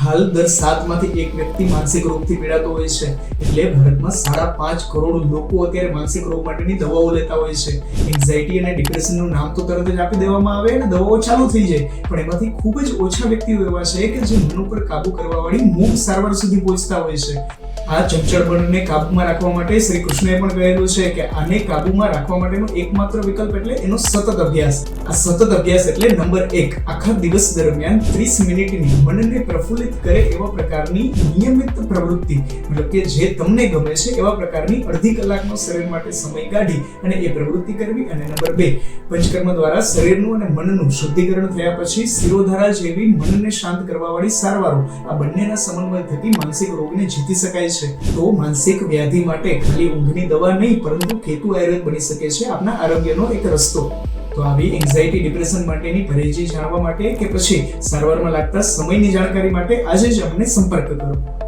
હાલ દર 7 માંથી 1 વ્યક્તિ માનસિક રોગથી પીડાતો હોય છે. એટલે ભારતમાં 5.5 કરોડ લોકો અત્યારે માનસિક રોગ માટેની દવાઓ લેતા હોય છે. એન્ઝાઇટી અને ડિપ્રેશનનું નામ તો તરત જ આપી દેવામાં આવે અને દવાઓ ચાલુ થઈ જાય, પણ એમાંથી ખૂબ જ ઓછા વ્યક્તિઓ એવા છે કે જે મન ઉપર કાબુ કરવાવાળી મૂળ સારવાર સુધી પહોંચતા હોય છે. આ ચંચળપણને કાબૂમાં રાખવા માટે શ્રી કૃષ્ણએ પણ કહેલું છે કે આને કાબૂમાં રાખવા માટેનો એકમાત્ર વિકલ્પ એટલે એનો સતત અભ્યાસ. આ સતત અભ્યાસ એટલે નંબર 1, આખા દિવસ દરમિયાન 30 મિનિટની મનને પ્રફુલ્લિત કરે એવા પ્રકારની નિયમિત પ્રવૃત્તિ, મતલબ કે જે તમને ગમે છે એવા પ્રકારની અડધી કલાકનો શરીર માટે સમય કાઢી અને એ પ્રવૃત્તિ કરવી. અને નંબર 2, પંચકર્મ દ્વારા શરીરનું અને મનનું શુદ્ધિકરણ થયા પછી શિરોધારા જેવી મનને શાંત કરવાવાળી સારવારો, આ બંનેના સમન્વય થકી માનસિક રોગને જીતી શકાય છે. તો માનસિક વ્યાધિ માટે ખાલી ઊંઘની દવા નહીં, પરંતુ કેતુ આયુર્વેદ બની શકે છે આપના આરોગ્યનો એક રસ્તો. તો આવી એન્ઝાઇટી ડિપ્રેશન માટેની પરેજી જાણવા માટે કે પછી સારવારમાં લાગતા સમયની જાણકારી માટે આજે જ અમને સંપર્ક કરો.